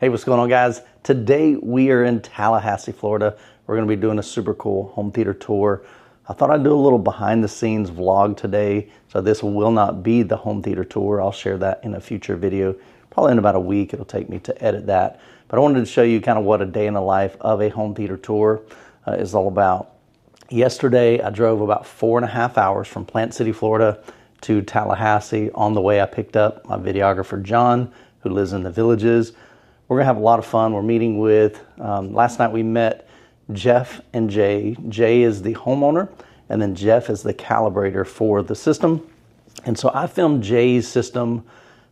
Hey, what's going on, guys? Today we are in Tallahassee, Florida. We're going to be doing a super cool home theater tour. I thought I'd do a little behind the scenes vlog today. So this will not be the home theater tour. I'll share that in a future video. Probably in about a week it'll take me to edit that. But I wanted to show you kind of what a day in the life of a home theater tour is all about. Yesterday I drove about 4.5 hours from Plant City, Florida to Tallahassee. On the way I picked up my videographer John, who lives in the Villages. We're gonna have a lot of fun. We're meeting with, last night we met Jeff and Jay. Jay is the homeowner, and then Jeff is the calibrator for the system. And so I filmed Jay's system,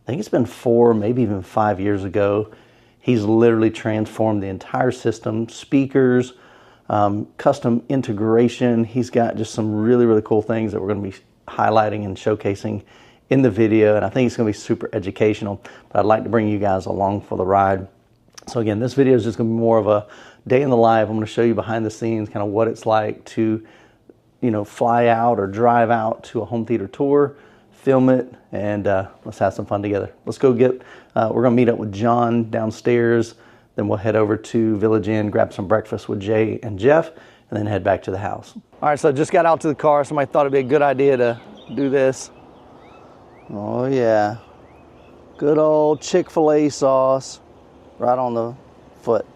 I think it's been 4, maybe even 5 years ago. He's literally transformed the entire system, speakers, custom integration. He's got just some really, really cool things that we're gonna be highlighting and showcasing in the video, and I think it's going to be super educational, but I'd like to bring you guys along for the ride. So again, this video is just going to be more of a day in the life. I'm going to show you behind the scenes kind of what it's like to, fly out or drive out to a home theater tour, film it, and let's have some fun together. Let's go get, we're going to meet up with John downstairs, then we'll head over to Village Inn, grab some breakfast with Jay and Jeff, and then head back to the house. All right, so I just got out to the car. Somebody thought it'd be a good idea to do this. Oh yeah, good old Chick-fil-A sauce right on the foot.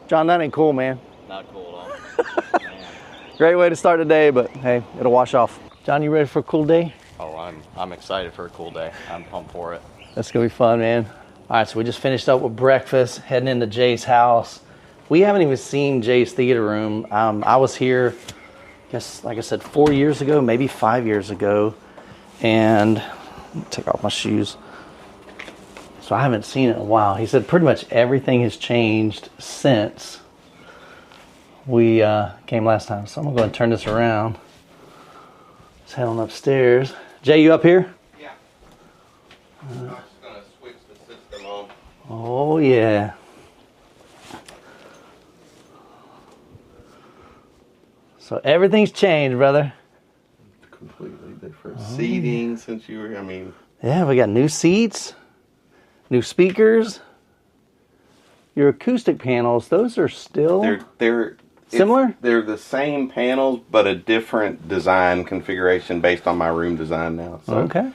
John, that ain't cool, man. Not cool at all. Great way to start the day, but hey, it'll wash off. John, you ready for a cool day? Oh, I'm excited for a cool day. I'm pumped for it. That's gonna be fun, man. All right, so we just finished up with breakfast, heading into Jay's house. We haven't even seen Jay's theater room. I was here, I guess, like I said, 4 years ago, maybe 5 years ago, and take off my shoes. So I haven't seen it in a while. He said pretty much everything has changed since we came last time. So I'm gonna go ahead and turn this around. Let's head on upstairs. Jay, you up here? Yeah. I'm just gonna switch the system on. Oh yeah. So everything's changed, brother. Completely different seating since you were, Yeah, we got new seats, new speakers. Your acoustic panels, those are still they're similar? They're the same panels, but a different design configuration based on my room design now. So okay.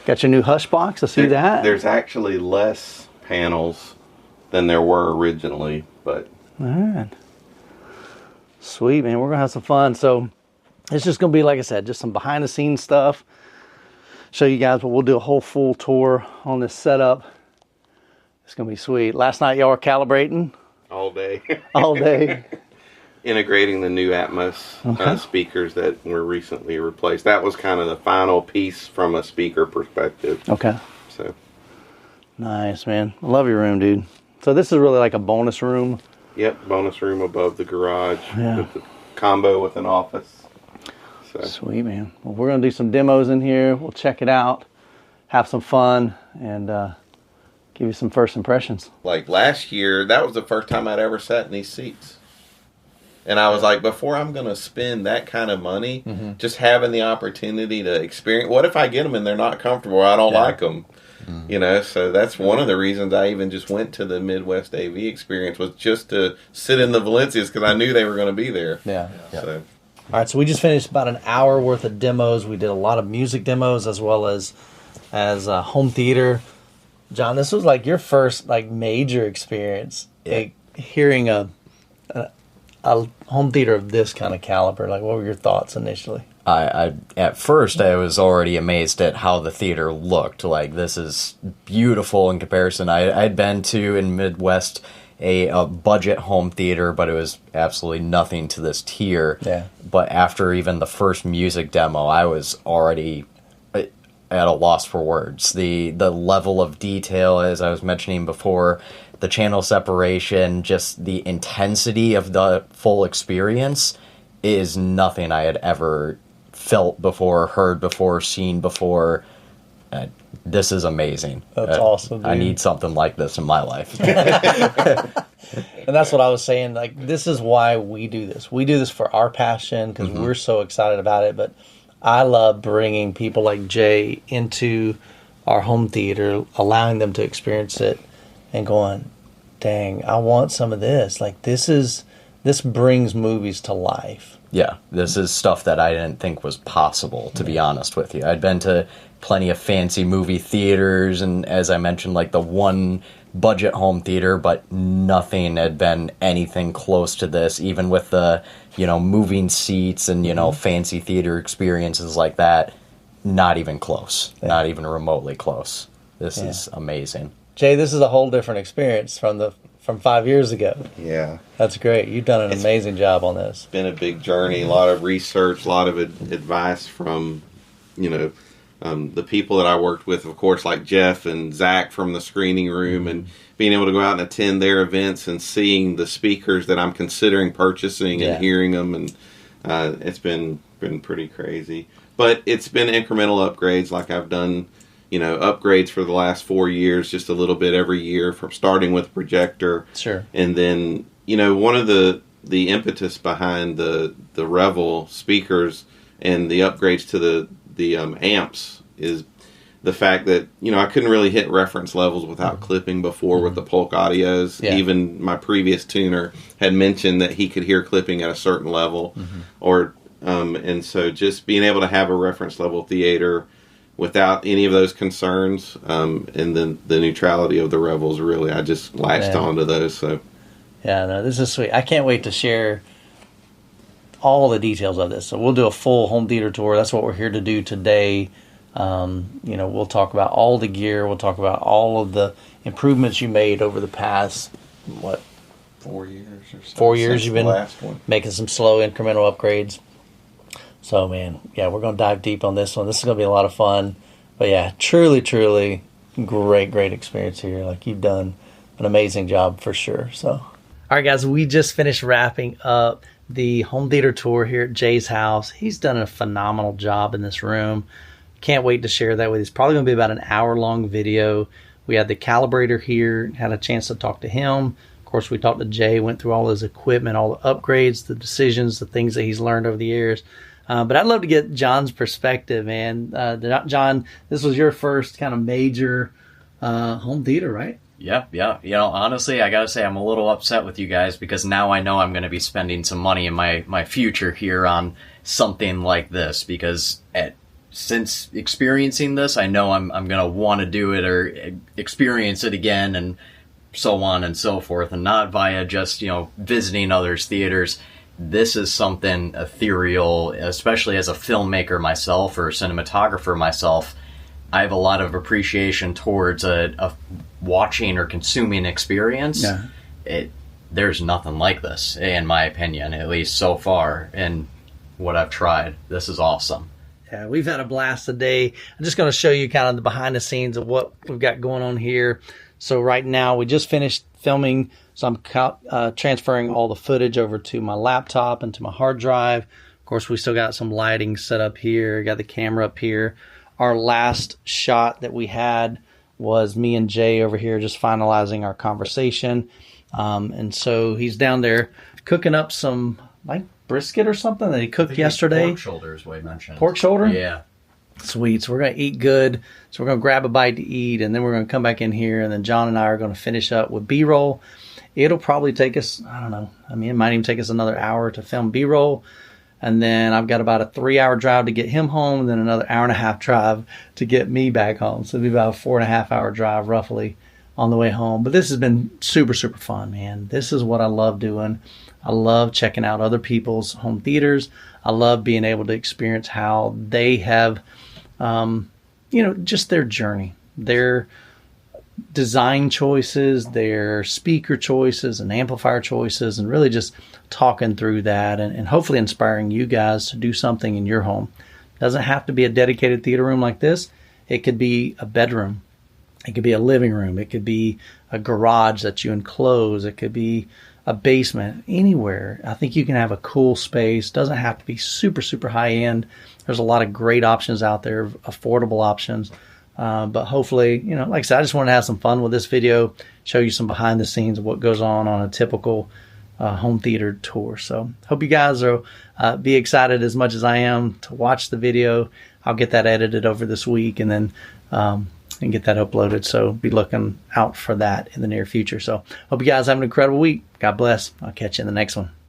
Got your new hush box, I see that. There's actually less panels than there were originally, but all right. Sweet, man. We're going to have some fun. So it's just going to be, like I said, just some behind the scenes stuff. Show you guys, but we'll do a whole full tour on this setup. It's going to be sweet. Last night y'all were calibrating. all day. All day. Integrating the new Atmos speakers that were recently replaced. That was kind of the final piece from a speaker perspective. Okay. So nice, man. I love your room, dude. So this is really like a bonus room. Yep, bonus room above the garage. Yeah. With the combo with an office. So. Sweet, man. Well, we're going to do some demos in here. We'll check it out, have some fun, and give you some first impressions. Like last year, that was the first time I'd ever sat in these seats. And I was like, before I'm going to spend that kind of money, just having the opportunity to experience, what if I get them and they're not comfortable or I don't like them? So that's one of the reasons I even just went to the Midwest AV experience, was just to sit in the Valencias because I knew they were going to be there. Yeah. So. All right, so we just finished about an hour worth of demos. We did a lot of music demos as well as home theater. John, this was like your first major experience, hearing a home theater of this kind of caliber. Like, what were your thoughts initially? I at first I was already amazed at how the theater looked. Like, this is beautiful in comparison. I'd been to in Midwest a budget home theater, but it was absolutely nothing to this tier. Yeah. But after even the first music demo, I was already at a loss for words. The level of detail, as I was mentioning before, the channel separation, just the intensity of the full experience is nothing I had ever felt before, heard before, seen before. This is amazing. That's awesome, dude. I need something like this in my life. And that's what I was saying. Like, this is why we do this. We do this for our passion because we're so excited about it. But I love bringing people like Jay into our home theater, allowing them to experience it and going, dang, I want some of this. Like, this brings movies to life. Yeah, this is stuff that I didn't think was possible, to be honest with you. I'd been to plenty of fancy movie theaters, and as I mentioned, like the one budget home theater, but nothing had been anything close to this, even with the, moving seats and, fancy theater experiences like that. Not even close. Yeah. Not even remotely close. This is amazing. Jay, this is a whole different experience from 5 years ago. Yeah. That's great. You've done an amazing job on this. It's been a big journey, a lot of research, a lot of advice from, the people that I worked with, of course, like Jeff and Zach from the screening room, and being able to go out and attend their events and seeing the speakers that I'm considering purchasing and hearing them. And it's been pretty crazy. But it's been incremental upgrades, like I've done, upgrades for the last 4 years, just a little bit every year, from starting with projector. Sure. And then, one of the impetus behind the Revel speakers and the upgrades to the amps is the fact that, I couldn't really hit reference levels without clipping before with the Polk audios. Yeah. Even my previous tuner had mentioned that he could hear clipping at a certain level. And so just being able to have a reference level theater without any of those concerns, and then the neutrality of the Revels, really, I just latched onto those. So, yeah, no, this is sweet. I can't wait to share all the details of this. So we'll do a full home theater tour. That's what we're here to do today. We'll talk about all the gear. We'll talk about all of the improvements you made over the past, 4 years or so. 4 years you've been making some slow incremental upgrades. So, man, we're going to dive deep on this one. This is going to be a lot of fun. But, yeah, truly, truly great experience here. Like, you've done an amazing job for sure. So, all right, guys, we just finished wrapping up the home theater tour here at Jay's house. He's done a phenomenal job in this room. Can't wait to share that with you. It's probably going to be about an hour-long video. We had the calibrator here, had a chance to talk to him. Of course, we talked to Jay, went through all his equipment, all the upgrades, the decisions, the things that he's learned over the years. But I'd love to get John's perspective, man. John, this was your first kind of major home theater, right? Yeah. Honestly, I got to say I'm a little upset with you guys because now I know I'm going to be spending some money in my future here on something like this, because since experiencing this, I know I'm going to want to do it or experience it again and so on and so forth, and not via just, visiting others' theaters. This is something ethereal, especially as a filmmaker myself or cinematographer myself. I have a lot of appreciation towards a watching or consuming experience. Yeah. There's nothing like this, in my opinion, at least so far, in what I've tried. This is awesome. Yeah, we've had a blast today. I'm just going to show you kind of the behind the scenes of what we've got going on here. So right now, we just finished filming, so I'm transferring all the footage over to my laptop and to my hard drive. Of course, we still got some lighting set up here, got the camera up here. Our last shot that we had was me and Jay over here just finalizing our conversation. And so he's down there cooking up some, like, brisket or something that he cooked yesterday. Pork shoulder is what he mentioned. Pork shoulder? Yeah. Sweet. So we're going to eat good. So we're going to grab a bite to eat, and then we're going to come back in here, and then John and I are going to finish up with B-roll. It'll probably take us, I don't know, it might even take us another hour to film B-roll. And then I've got about a 3-hour drive to get him home, and then another 1.5-hour drive to get me back home. So it'll be about a 4.5-hour drive roughly on the way home. But this has been super, super fun, man. This is what I love doing. I love checking out other people's home theaters. I love being able to experience how they have, just their journey, their design choices, their speaker choices and amplifier choices, and really just talking through that and hopefully inspiring you guys to do something in your home. It doesn't have to be a dedicated theater room like this. It could be a bedroom. It could be a living room. It could be a garage that you enclose. It could be a basement, anywhere. I think you can have a cool space. Doesn't have to be super, super high end. There's a lot of great options out there, affordable options. But hopefully, like I said, I just want to have some fun with this video, show you some behind the scenes of what goes on a typical home theater tour. So hope you guys will be excited as much as I am to watch the video. I'll get that edited over this week, and then and get that uploaded. So be looking out for that in the near future. So hope you guys have an incredible week. God bless. I'll catch you in the next one.